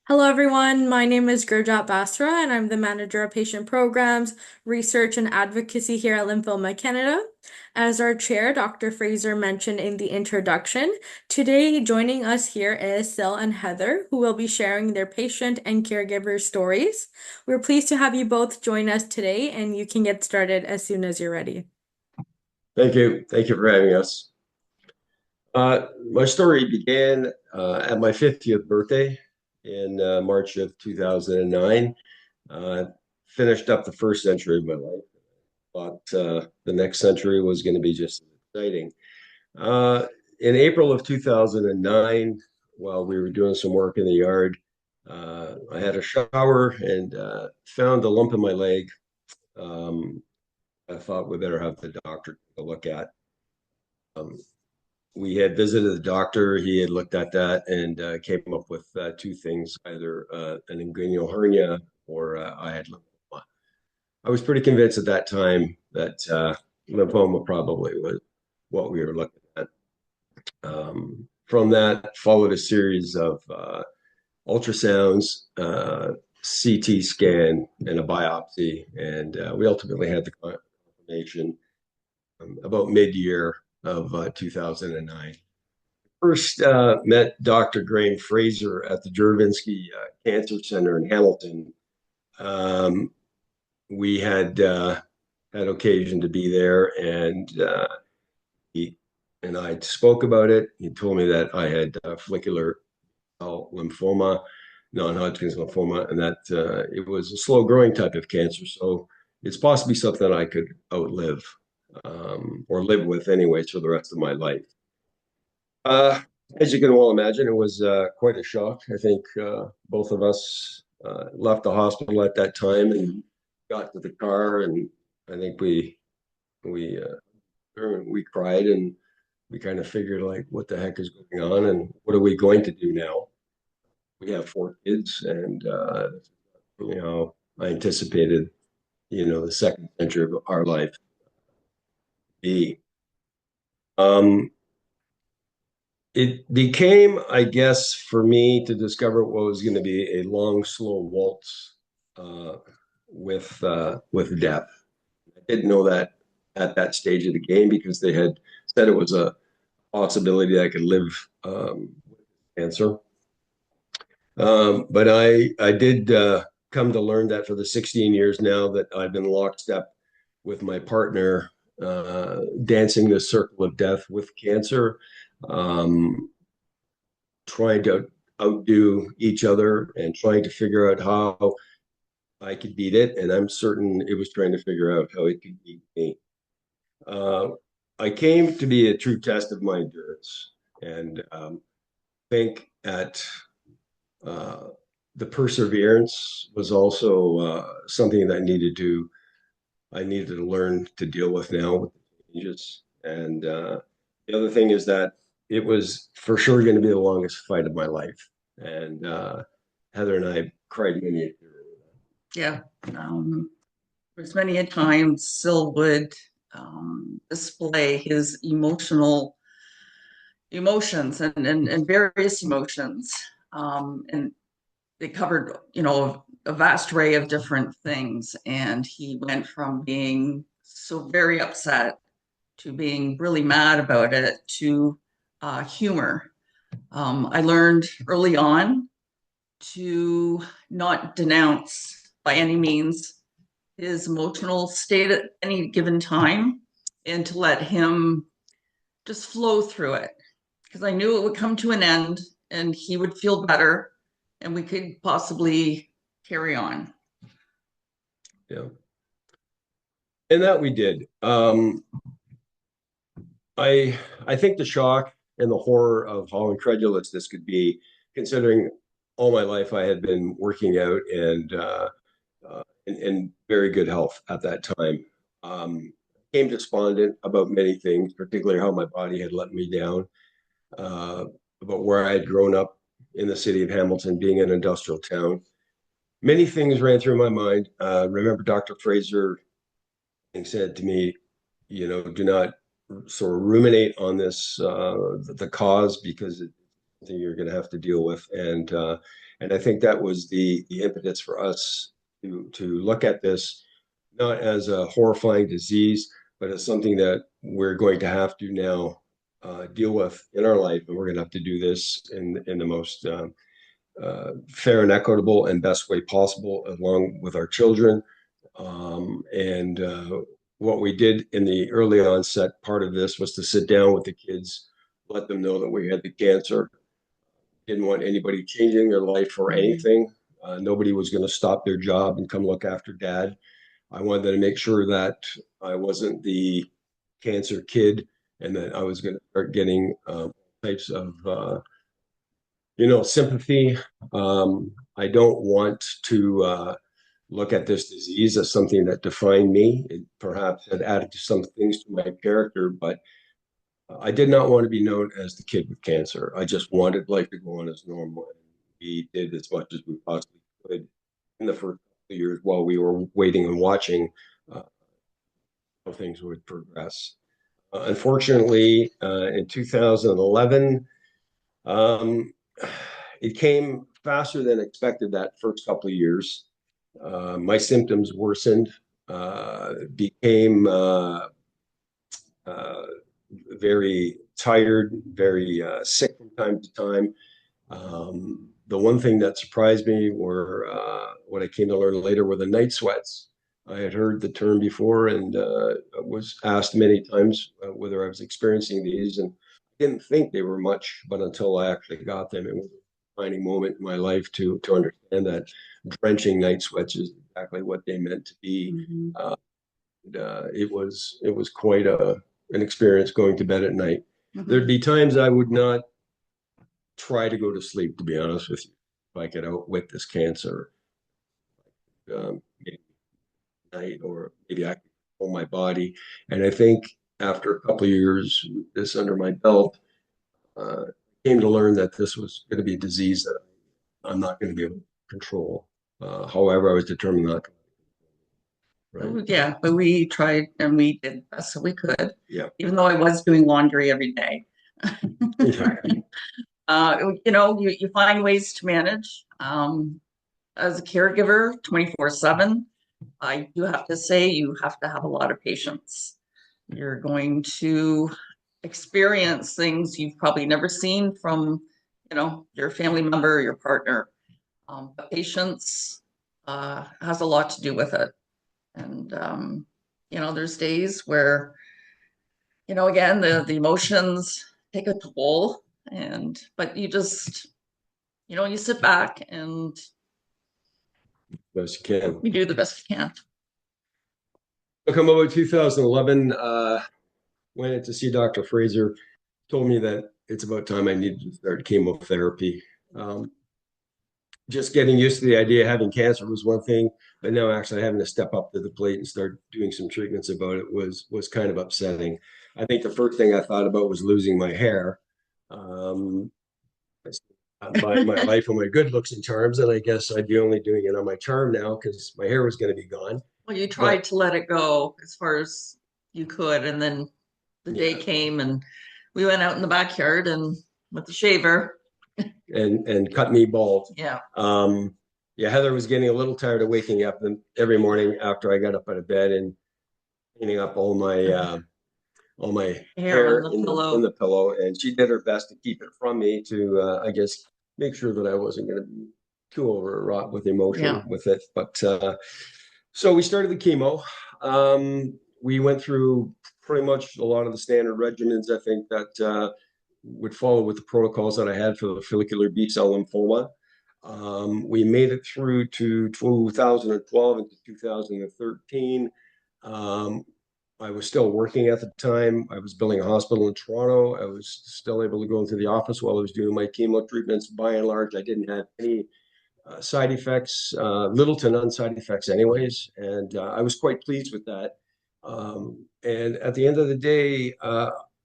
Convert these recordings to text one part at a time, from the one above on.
Hello, everyone. My name is Gurjot Basra, and I'm the Manager of Patient Programs, Research, and Advocacy here at Lymphoma Canada. As our chair, Dr. Fraser mentioned in the introduction, today joining us here is Sil and Heather, who will be sharing their patient and caregiver stories. We're pleased to have you both join us today, and you can get started as soon as you're ready. Thank you. Thank you for having us. My story began at my 50th birthday in March of 2009. Uh, Finished up the first century of my life. Thought the next century was going to be just as exciting. Uh, in April of 2009, while we were doing some work in the yard, I had a shower and found a lump in my leg. Um, I thought we better have the doctor take a look at. Um, we had visited the doctor. He had looked at that and came up with two things, either an inguinal hernia or I had lymphoma. I was pretty convinced at that time that lymphoma probably was what we were looking at. From that followed a series of ultrasounds, CT scan, and a biopsy. And we ultimately had the confirmation about mid-year of 2009. First met Dr. Graham Fraser at the Juravinski Cancer Center in Hamilton. Um, we had occasion to be there, and he and I spoke about it. He told me that I had follicular lymphoma, non-Hodgkin's lymphoma, and that it was a slow-growing type of cancer. So it's possibly something I could outlive or live with anyways for the rest of my life. Uh, as you can well imagine, it was quite a shock. I think both of us left the hospital at that time and got to the car, and I think we we cried and we kind of figured like, what the heck is going on, and what are we going to do now? We have four kids, and I anticipated, the second century of our life be. Um, it became, I guess, for me to discover what was going to be a long, slow waltz uh, with death. I didn't know that at that stage of the game because they had said it was a possibility that I could live with cancer. But I did come to learn that for the 16 years now that I've been lockstep with my partner, dancing the circle of death with cancer. Um, Trying to outdo each other and trying to figure out how I could beat it. And I'm certain it was trying to figure out how it could beat me. Uh, I came to be a true test of my endurance and think at uh, the perseverance was also something that I needed to learn to deal with now with the changes. And the other thing is that it was for sure going to be the longest fight of my life. And Heather and I cried many a tear. Yeah. Um, there's many a time Sil would display his emotions and various emotions. And they covered, a vast array of different things. And he went from being so very upset to being really mad about it to humor. I learned early on to not denounce by any means his emotional state at any given time and to let him just flow through it because I knew it would come to an end and he would feel better and we could possibly carry on. Yeah. And that we did. I think the shock and the horror of how incredulous this could be, considering all my life I had been working out and in very good health at that time. Came despondent about many things, particularly how my body had let me down, uh, about where I had grown up in the city of Hamilton, being an industrial town. Many things ran through my mind. Remember, Dr. Fraser said to me, do not sort of ruminate on this, the cause, because it's something you're going to have to deal with. And And I think that was the impetus for us to look at this not as a horrifying disease, but as something that we're going to have to now deal with in our life, and we're going to have to do this in the most fair and equitable and best way possible, along with our children. And what we did in the early onset part of this was to sit down with the kids, let them know that we had the cancer. Didn't want anybody changing their life or anything. Nobody was going to stop their job and come look after dad. I wanted to make sure that I wasn't the cancer kid and that I was going to start getting types of sympathy. I don't want to look at this disease as something that defined me. It perhaps had added to some things to my character, but I did not want to be known as the kid with cancer. I just wanted life to go on as normal. And we did as much as we possibly could in the first couple of years while we were waiting and watching uh, how things would progress. Unfortunately, in 2011, um, it came faster than expected that first couple of years. My symptoms worsened, became uh, very tired, very sick from time to time. The one thing that surprised me were what I came to learn later were the night sweats. I had heard the term before and was asked many times whether I was experiencing these, and I didn't think they were much, but until I actually got them, it was a defining moment in my life to understand that drenching night sweats is exactly what they meant to be. Mhm. It was quite an experience going to bed at night. There'd Mhm. be times I would not try to go to sleep, to be honest with you, if I could outwit this cancer maybe night, or maybe I could control my body. And I think after a couple of years, this under my belt, I came to learn that this was going to be a disease that I'm not going to be able to control. However, I was determined not to. Right. Oh, yeah, but we tried and we did the best that we could, Yeah. even though I was doing laundry every day. Yeah. You find ways to manage. As a caregiver, 24/7, I do have to say you have to have a lot of patience. You're going to experience things you've probably never seen from, your family member or your partner. But patience has a lot to do with it. And, there's days where, again, the emotions take a toll, but you sit back and Best you can. you do the best you can. I come about 2011, went in to see Dr. Fraser, told me that it's about time I needed to start chemotherapy. Um, just getting used to the idea of having cancer was one thing, but now actually having to step up to the plate and start doing some treatments about it was kind of upsetting. I think the first thing I thought about was losing my hair. Um, my life and my good looks and charms, and I guess I'd be only doing it on my charm now because my hair was going to be gone. Well, you But tried to let it go as far as you could, and then the day yeah, came, and we went out in the backyard and with the shaver. and cut me bald. Yeah. Yeah, Heather was getting a little tired of waking up every morning after I got up out of bed and cleaning up all my Hair on hair the in pillow. the pillow, and she did her best to keep it from me to, I guess, make sure that I wasn't going to be too overwrought with emotion Yeah. with it. But so we started the chemo. We went through pretty much a lot of the standard regimens, I think, that would follow with the protocols that I had for the follicular B cell lymphoma. We made it through to 2012 into 2013. Um, I was still working at the time. I was building a hospital in Toronto. I was still able to go into the office while I was doing my chemo treatments. By and large, I didn't have any side effects, little to none side effects, anyways. And I was quite pleased with that. And at the end of the day,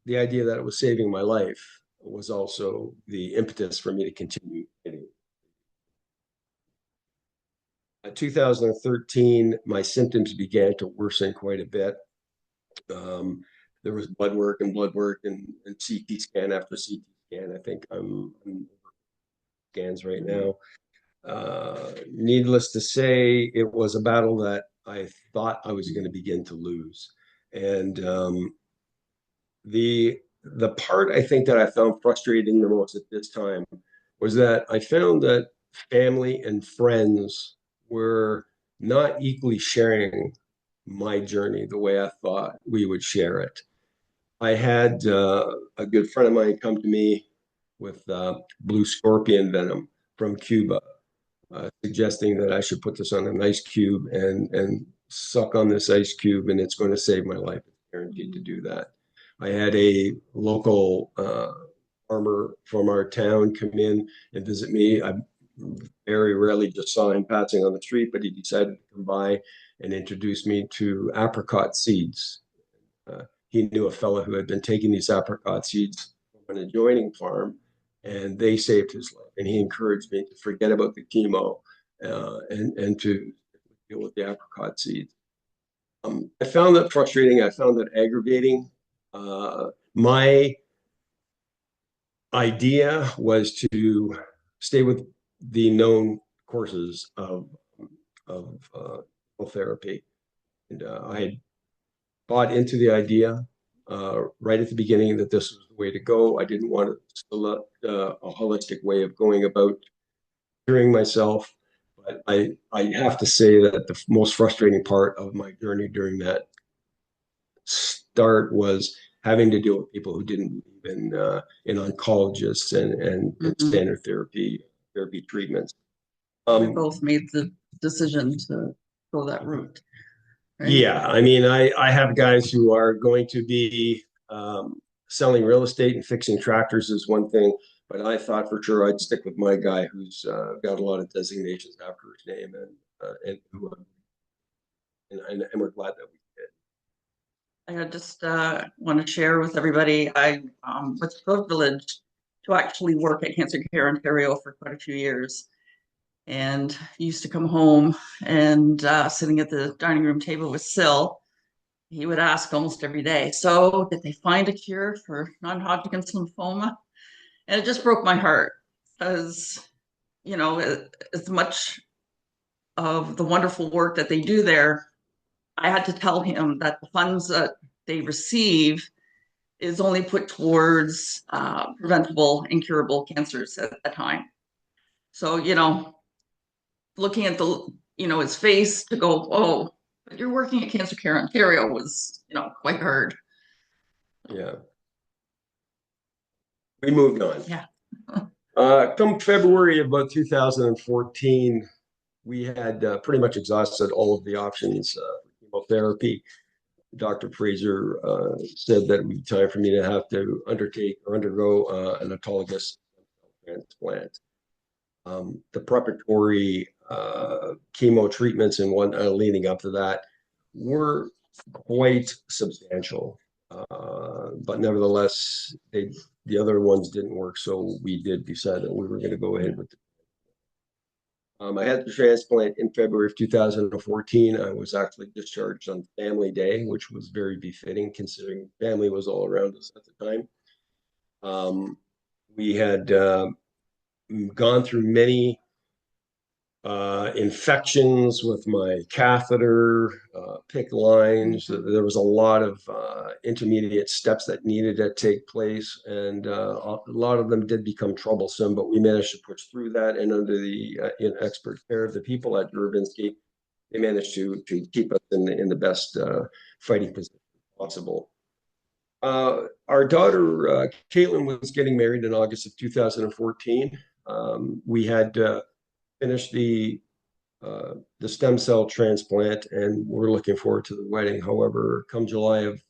the idea that it was saving my life was also the impetus for me to continue getting. 2013, my symptoms began to worsen quite a bit. Um, there was blood work and CT scan after CT scan. I think I'm scans right now. Needless to say, it was a battle that I thought I was going to begin to lose. And the part I think that I found frustrating the most at this time was that I found that family and friends were not equally sharing my journey the way I thought we would share it. I had a good friend of mine come to me with blue scorpion venom from Cuba, suggesting that I should put this on an ice cube and suck on this ice cube, and it's going to save my life. It's guaranteed to do that. I had a local farmer from our town come in and visit me. I very rarely just saw him passing on the street, but he decided to come by and introduce me to apricot seeds. He knew a fellow who had been taking these apricot seeds from an adjoining farm, and they saved his life. And he encouraged me to forget about the chemo and to deal with the apricot seeds. I found that frustrating. I found that aggravating. My idea was to stay with the known courses of therapy. And I had bought into the idea right at the beginning that this was the way to go. I didn't want a holistic way of going about curing myself. But I have to say that the most frustrating part of my journey during that start was having to deal with people who didn't believe in oncologists and Mm-hmm. standard therapy treatments. We both made the decision to go that route, right? Yeah, I mean, I have guys who are going to be selling real estate and fixing tractors is one thing, but I thought for sure I'd stick with my guy who's got a lot of designations after his name, and who and we're glad that we I just want to share with everybody, I was privileged to actually work at Cancer Care Ontario for quite a few years, and used to come home and sitting at the dining room table with Sil, he would ask almost every day, so did they find a cure for non-Hodgkin's lymphoma? And it just broke my heart because, you know, as much of the wonderful work that they do there, I had to tell him that the funds that they receive is only put towards preventable, incurable cancers at the time. So, you know, looking at the, you know, his face to go, oh, but you're working at Cancer Care Ontario was, you know, quite hard. yeah, we moved on. Yeah. Come February of about 2014, we had pretty much exhausted all of the options for chemotherapy. Dr. Fraser said that it would be time for me to have to undertake or undergo an autologous transplant. The preparatory chemo treatments and one leading up to that were quite substantial. But nevertheless, the other ones didn't work, so we did decide that we were going to go ahead with it. I had the transplant in February of 2014. I was actually discharged on Family Day, which was very befitting considering family was all around us at the time. We had gone through many infections with my catheter, PICC lines. There was a lot of intermediate steps that needed to take place, and a lot of them did become troublesome, but we managed to push through that. And under the expert care of the people at Derbinsky, they managed to keep us in the best fighting position possible. Our daughter, Caitlin, was getting married in August of 2014. We had finished the stem cell transplant, and we're looking forward to the wedding. However, come July of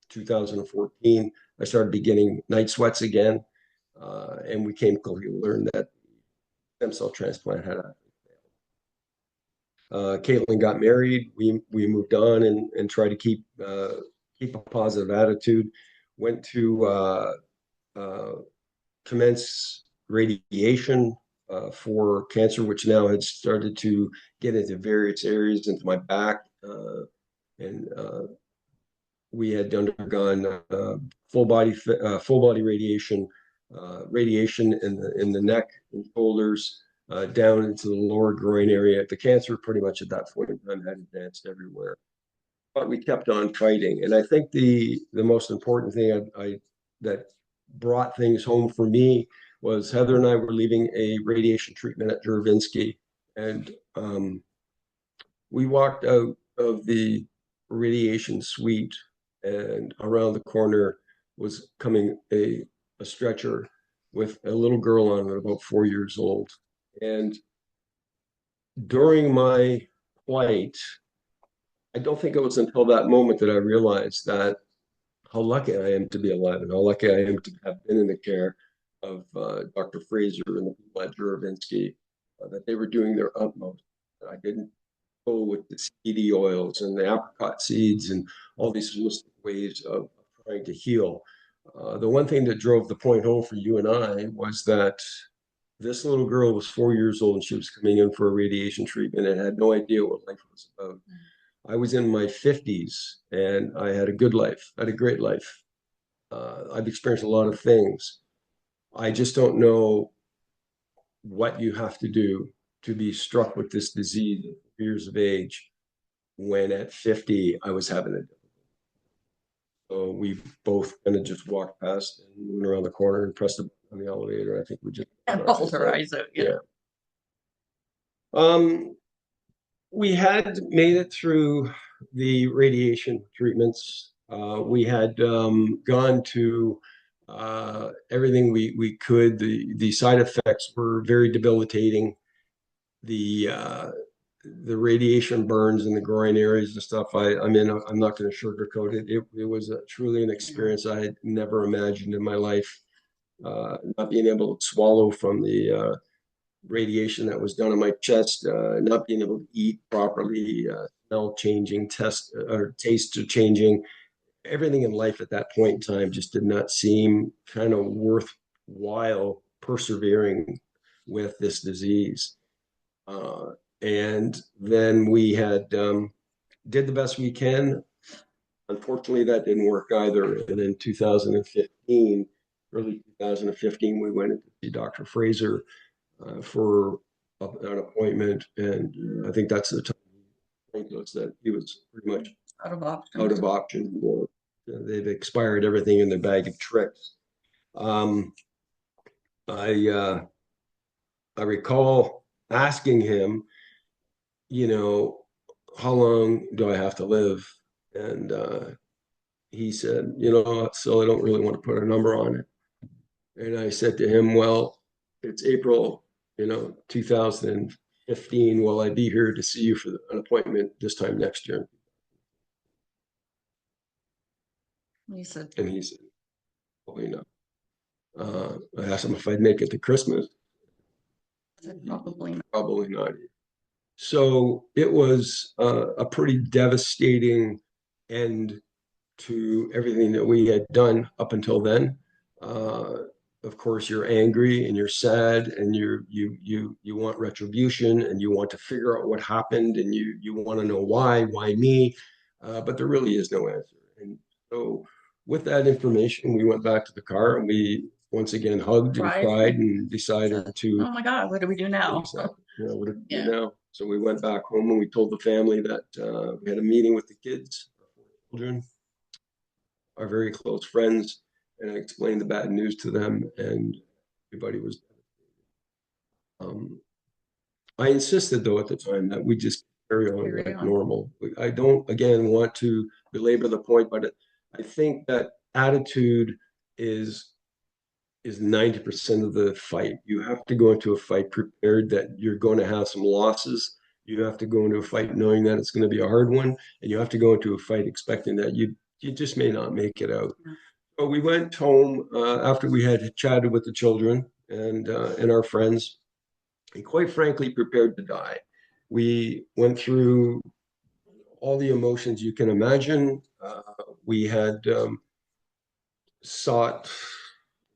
2014, I started beginning night sweats again, and we came to learn that stem cell transplant had Caitlin got married. We moved on and tried to keep a positive attitude. Went to commence radiation for cancer, which now had started to get into various areas into my back, and we had undergone full body radiation, radiation in the neck and shoulders, down into the lower groin area. The cancer pretty much at that point in time had advanced everywhere. But we kept on fighting. And I think the most important thing that brought things home for me was Heather and I were leaving a radiation treatment at Juravinsky, and we walked out of the radiation suite, and around the corner was coming a stretcher with a little girl on it, about 4 years old. And during my flight, I don't think it was until that moment that I realized that how lucky I am to be alive and how lucky I am to have been in the care of Dr. Fraser and the people at Juravinsky, that they were doing their utmost. I didn't go with the seedy oils and the apricot seeds and all these holistic ways of trying to heal. The one thing that drove the point home for you and I was that this little girl was 4 years old and she was coming in for a radiation treatment and had no idea what life was about. I was in my 50s and I had a good life. I had a great life. I've experienced a lot of things. I just don't know what you have to do to be struck with this disease at years of age when at 50 I was having it. So we both kind of just walked past and went around the corner and pressed on the elevator. I think we just And rolled our eyes out. Yeah. Um, we had made it through the radiation treatments. We had gone to everything we could. The side effects were very debilitating. The the radiation burns in the groin areas and stuff. I mean, I'm not going to sugarcoat it. It was truly an experience I had never imagined in my life. Not being able to swallow from the radiation that was done on my chest, not being able to eat properly, smell changing, test or taste changing. Everything in life at that point in time just did not seem kind of worthwhile persevering with this disease. And then we had did the best we can. Unfortunately, that didn't work either. And in 2015, early 2015, we went to see Dr. Fraser for an appointment, and I think that's the time he told us that he was pretty much Out of options. out of options. They've expired everything in their bag of tricks. Um, I I recall asking him, you know, how long do I have to live? And he said, you know, so I don't really want to put a number on it. And I said to him, well, it's April, 2015. Will I be here to see you for an appointment this time next year? He said, And he said, probably not. I asked him if I'd make it to Christmas. probably not. Probably not. So it was a pretty devastating end to everything that we had done up until then. Uh, of course, you're angry and you're sad and you want retribution and you want to figure out what happened and you want to know why me, but there really is no answer. And so, with that information, we went back to the car and we once again hugged and cried and decided to. Oh my God, what do we do now? Exactly. What do we do now? So we went back home and we told the family that we had a meeting with the kids, our children, our very close friends, and I explained the bad news to them, and everybody was. I insisted, though, at the time that we just carry on like normal. I don't, again, want to belabor the point, but I think that attitude is 90% of the fight. You have to go into a fight prepared that you're going to have some losses. You have to go into a fight knowing that it's going to be a hard one, and you have to go into a fight expecting that you just may not make it out. But we went home after we had chatted with the children and our friends, and quite frankly, prepared to die. We went through all the emotions you can imagine. We had sought,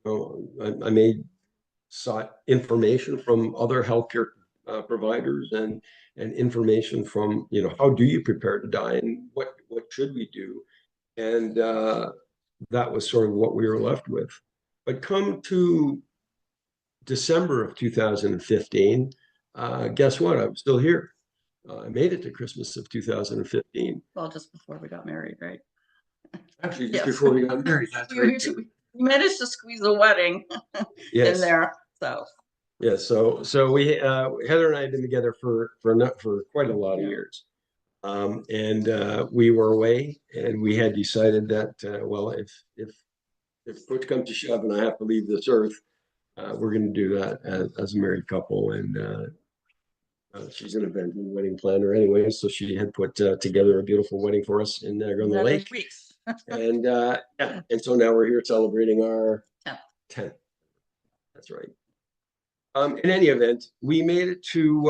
I made sought information from other healthcare providers and information from, how do you prepare to die and what should we do? And that was sort of what we were left with. But come to December of 2015, guess what? I'm still here. I made it to Christmas of 2015. Well, just before we got married, right? Actually, just Yes. before we got married. That's We, right. we managed to squeeze a wedding in Yes. there. So Yeah. So we Heather and I have been together for quite a lot of yeah. years. And we were away, and we had decided that well, if push comes to shove, and I have to leave this earth, we're going to do that as a married couple. And she's an event and wedding planner anyway, so she had put together a beautiful wedding for us in Niagara on the Another Lake. weeks. And yeah, and so now we're here celebrating our Yeah. 10th. That's right. In any event, we made it through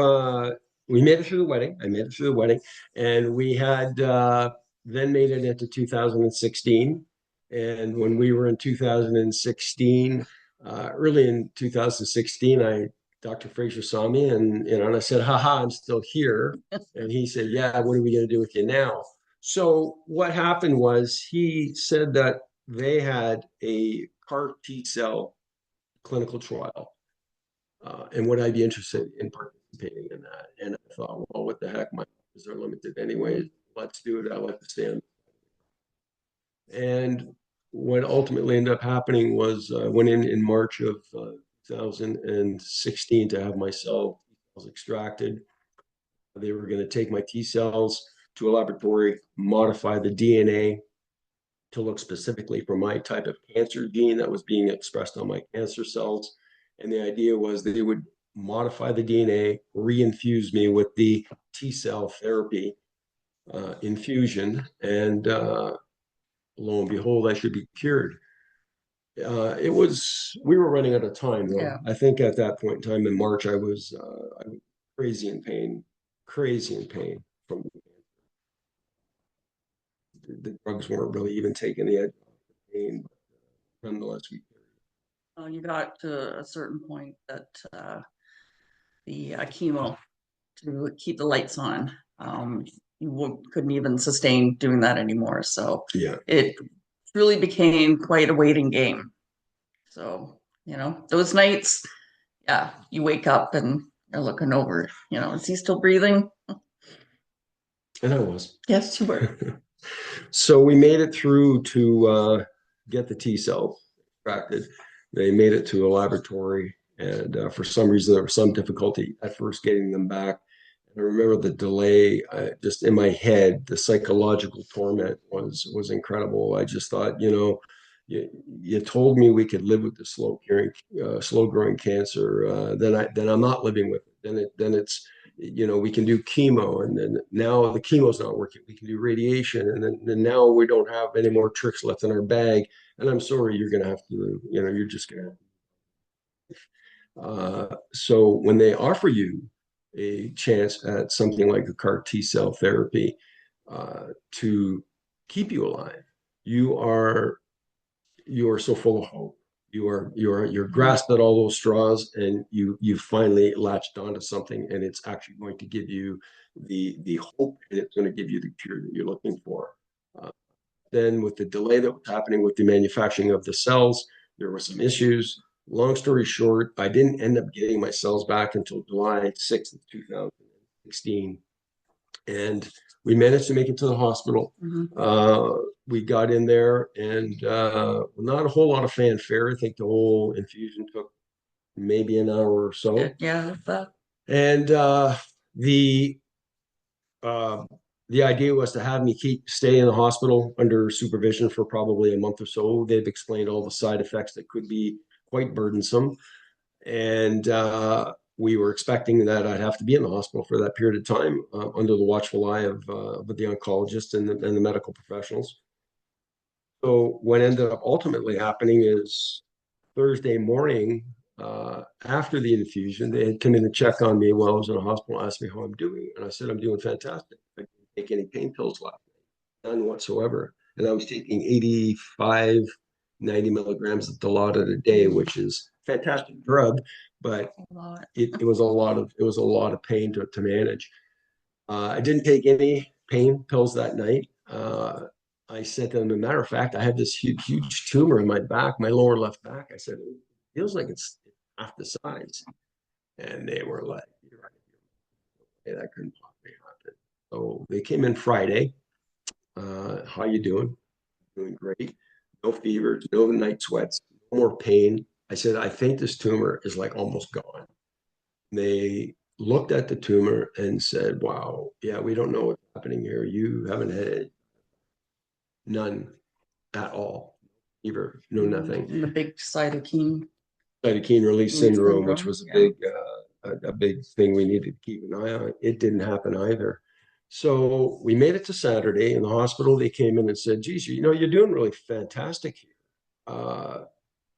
the wedding. I made it through the wedding, and we had then made it into 2016. And when we were in 2016, early in 2016, I Dr. Fraser saw me, and I said, "Haha, I'm still here." And he said, "Yeah, what are we going to do with you now?" So what happened was he said that they had a CAR T cell clinical trial, and would I be interested in participating in that? And I thought, well, what the heck? My options are limited anyway. Let's do it. I like to stand. And what ultimately ended up happening was I went in March of 2016 to have my cells extracted. They were going to take my T cells to a laboratory, modify the DNA to look specifically for my type of cancer gene that was being expressed on my cancer cells. And the idea was that they would modify the DNA, reinfuse me with the T cell therapy infusion, and lo and behold, I should be cured. We were running out of time though. Yeah. I think at that point in time in March, I was crazy in pain, crazy in pain from the drugs weren't really even taking the edge off the pain, but nonetheless, we You got to a certain point that the chemo to keep the lights on, couldn't even sustain doing that anymore. So yeah. it really became quite a waiting game. So, those nights, yeah, you wake up and you're looking over, is he still breathing? And I was. Yes, you were. So we made it through to get the T cell extracted. They made it to a laboratory, and for some reason, there was some difficulty at first getting them back. And I remember the delay, just in my head, the psychological torment was incredible. I just thought, you told me we could live with the slow growing cancer. Then I'm not living with it. Then it's we can do chemo, and then now the chemo's not working. We can do radiation, and then now we don't have any more tricks left in our bag. And I'm sorry, you're going to have to, you're just going to. So when they offer you a chance at something like a CAR T cell therapy to keep you alive, you are you are so full of hope. You're grasped at all those straws, and you finally latched onto something, and it's actually going to give you the hope, and it's going to give you the cure that you're looking for. Uh, then with the delay that was happening with the manufacturing of the cells, there were some issues. Long story short, I didn't end up getting my cells back until July 6th of 2016. And we managed to make it to the hospital. Mhm. We got in there, and not a whole lot of fanfare. I think the whole infusion took maybe an hour or so. Yeah, that. And the uh, the idea was to have me stay in the hospital under supervision for probably a month or so. They've explained all the side effects that could be quite burdensome, and we were expecting that I'd have to be in the hospital for that period of time under the watchful eye of the oncologist and the medical professionals. So what ended up ultimately happening is Thursday morning, after the infusion, they had come in to check on me while I was in the hospital, asked me how I'm doing. And I said, I'm doing fantastic. I didn't take any pain pills last night, none whatsoever. And I was taking 85, 90 milligrams of Dilaudid a day, which is a fantastic drug, but it was a lot of pain to manage. I didn't take any pain pills that night. I said to them, as a matter of fact, I had this huge tumor in my back, my lower left back. I said, it feels like it's half the size. And they were like, "You're right. Hey, that couldn't possibly happen." So they came in Friday. How you doing? Doing great. No fevers, no night sweats, no more pain. I said, I think this tumor is like almost gone. They looked at the tumor and said, wow, yeah, we don't know what's happening here. You haven't had none at all. Fever, no nothing. And the big Cytokine release syndrome, which syndrome. was Yeah. a big thing we needed to keep an eye on. It didn't happen either. So we made it to Saturday in the hospital. They came in and said, geez, you know, you're doing really fantastic here. Uh,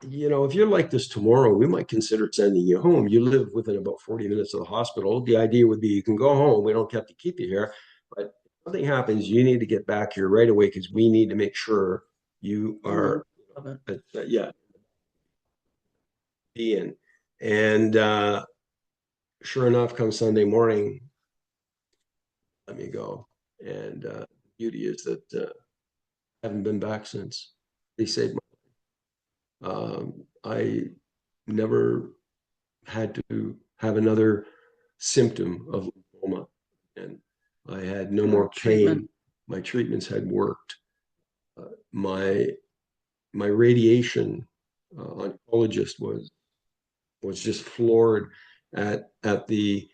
you know, if you're like this tomorrow, we might consider sending you home. You live within about 40 minutes of the hospital. The idea would be you can go home. We don't have to keep you here. But if something happens, you need to get back here right away because we need to make sure you are, yeah, be in. And sure enough, come Sunday morning, let me go. And the beauty is that I haven't been back since. They saved my I never had to have another symptom of lymphoma. And I had no more Treatment. pain. My treatments had worked. My radiation oncologist was just floored at the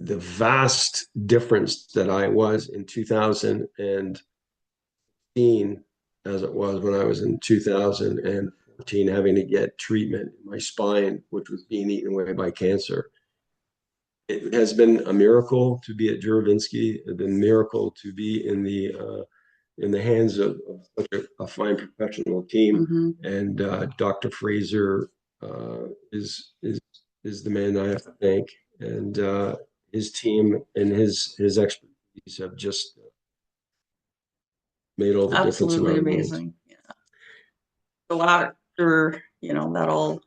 vast difference that I was in 2015 as it was when I was in 2014 having to get treatment in my spine, which was being eaten away by cancer. It has been a miracle to be at Juravinsky. It's been a miracle to be in the hands of such a fine professional team. Mm-hmm. And Dr. Fraser uh, is is is the man I have to thank, and his team and his expertise have just made all the difference in Absolutely our world. amazing. Yeah. So after, that all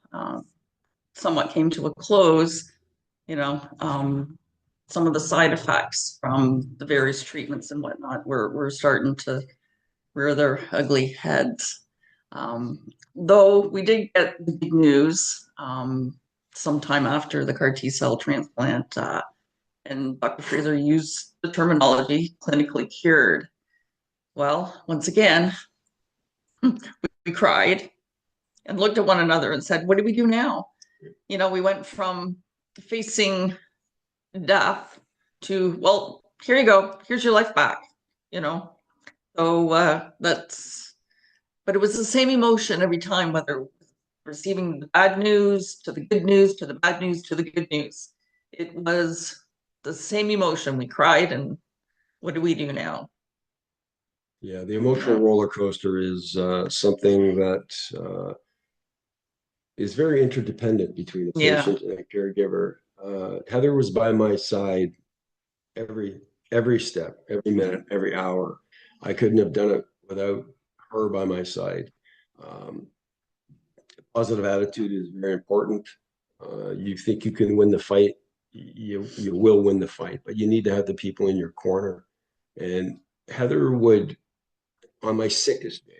somewhat came to a close, some of the side effects from the various treatments and whatnot were starting to rear their ugly heads. Though we did get the big news sometime after the CAR T cell transplant, and Dr. Fraser used the terminology clinically cured. Well, once again, we cried and looked at one another and said, what do we do now? We went from facing death to, well, here you go, here's your life back, you know. So but it was the same emotion every time, whether receiving the bad news to the good news to the bad news to the good news. It was the same emotion. We cried, and what do we do now? Yeah, the emotional roller coaster is something that is very interdependent between the Yeah. patient and the caregiver. Heather was by my side every step, every minute, every hour. I couldn't have done it without her by my side. Um, Positive attitude is very important. You think you can win the fight, you will win the fight, but you need to have the people in your corner. And Heather would, on my sickest day,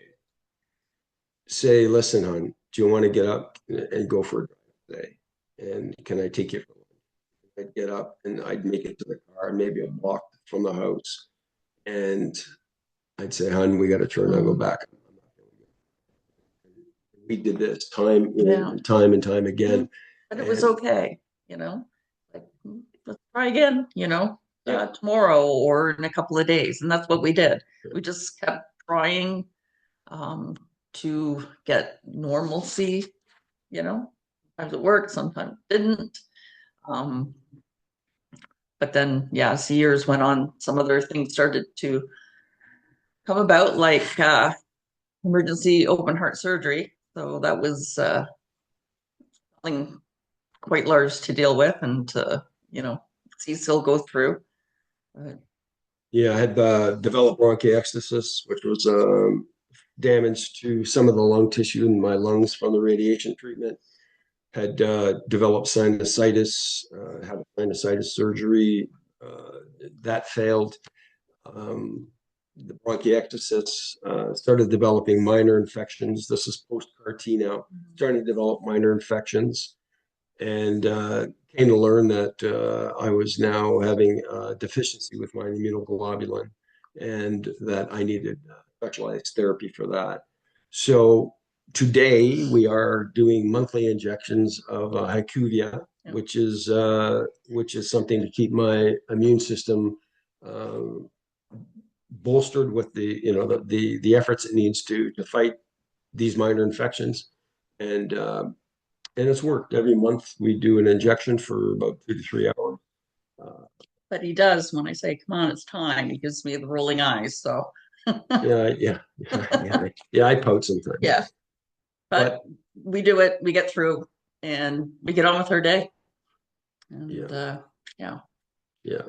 say, "Listen, hon, do you want to get up and go for a drive today? And can I take you for lunch?" I'd get up and I'd make it to the car, maybe a block from the house, and I'd say, "Hon, we got to turn and go back." We did this time and time and time again. But it was okay, like, let's try again, tomorrow or in a couple of days. And that's what we did. We just kept trying to get normalcy, sometimes it worked, sometimes it didn't. But then, yeah, as the years went on, some other things started to come about, like emergency open heart surgery. So that was something quite large to deal with and to, see still go through. Yeah, I had developed bronchiectasis, which was damage to some of the lung tissue in my lungs from the radiation treatment. Had developed sinusitis, had a sinusitis surgery. That failed. The bronchiectasis started developing minor infections. This is post CAR T now, starting to develop minor infections. And came to learn that I was now having a deficiency with my immunoglobulin and that I needed specialized therapy for that. So today we are doing monthly injections of HyQvia, Yeah. which is something to keep my immune system uh, bolstered with the efforts it needs to fight these minor infections. And and it's worked. Every month we do an injection for about 2 to 3 hours. Uh, But he does when I say, come on, it's time. He gives me the rolling eyes. So, yeah, I pout sometimes. yeah, but But we do it, we get through, and we get on with our day. And yeah, yeah. yeah.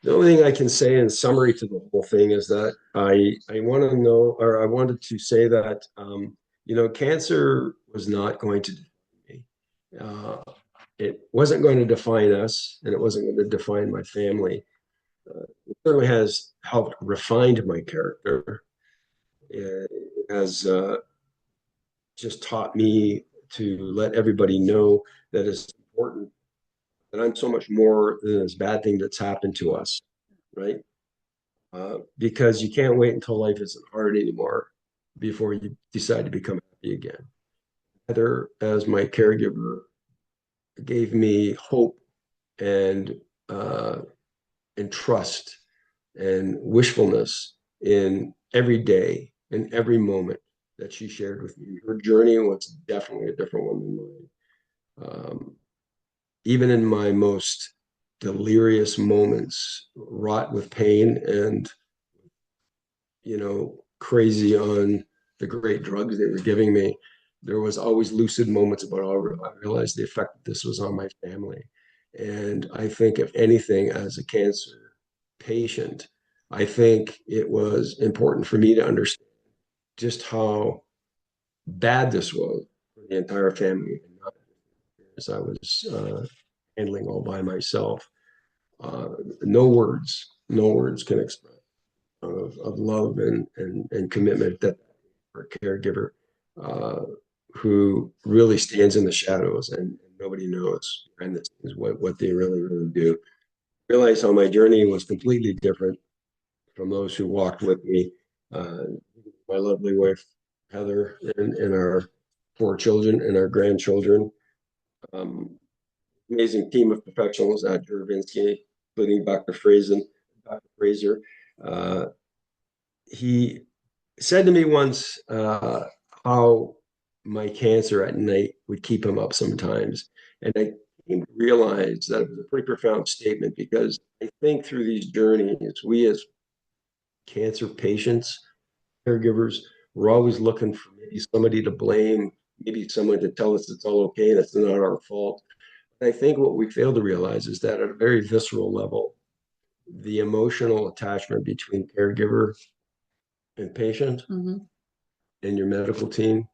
The only thing I can say in summary to the whole thing is that I want to know, or I wanted to say that cancer was not going to define me. It wasn't going to define us, and it wasn't going to define my family. It certainly has helped refined my character. It has just taught me to let everybody know that it's important that I'm so much more than this bad thing that's happened to us, right? Because you can't wait until life isn't hard anymore before you decide to become happy again. Heather, as my caregiver, gave me hope and uh, and trust and wishfulness in every day and every moment that she shared with me. Her journey was definitely a different one than mine. Even in my most delirious moments, wrought with pain and crazy on the great drugs they were giving me, there was always lucid moments about how I realized the effect that this was on my family. And I think, if anything, as a cancer patient, I think it was important for me to understand just how bad this was for the entire family, and not as I was handling all by myself. Uh, no words can express of love and commitment that for a caregiver uh, who really stands in the shadows, and nobody knows behind the scenes what they really do. Realize how my journey was completely different from those who walked with me. Uh, my lovely wife, Heather, and our 4 children and our grandchildren. Um, Amazing team of professionals at Juravinsky, including Dr. Fraser. Uh, he said to me once how my cancer at night would keep him up sometimes. And I came to realize that it was a pretty profound statement, because I think through these journeys, we as cancer patients, caregivers, we're always looking for maybe somebody to blame, maybe someone to tell us it's all okay and it's not our fault. I think what we fail to realize is that at a very visceral level, the emotional attachment between caregiver and patient Mhm. and your medical team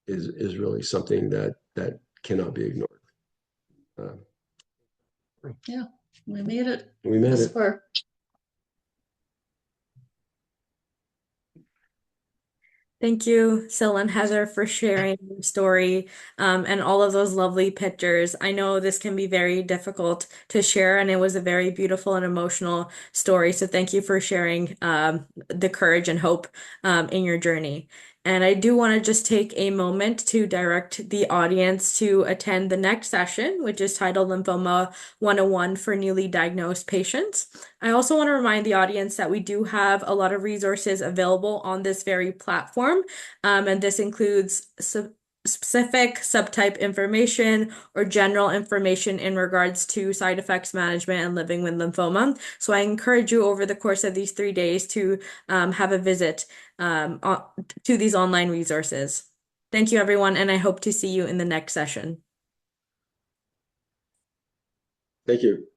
is really something that cannot be ignored. Uh, Yeah, we made it we made this it. far. Thank you, Sil and Heather, for sharing your story and all of those lovely pictures. I know this can be very difficult to share, and it was a very beautiful and emotional story. So thank you for sharing the courage and hope in your journey. And I do want to just take a moment to direct the audience to attend the next session, which is titled Lymphoma 101 for Newly Diagnosed Patients. I also want to remind the audience that we do have a lot of resources available on this very platform, and this includes specific subtype information or general information in regards to side effects management and living with lymphoma. So I encourage you over the course of these 3 days to have a visit to these online resources. Thank you, everyone, and I hope to see you in the next session. Thank you.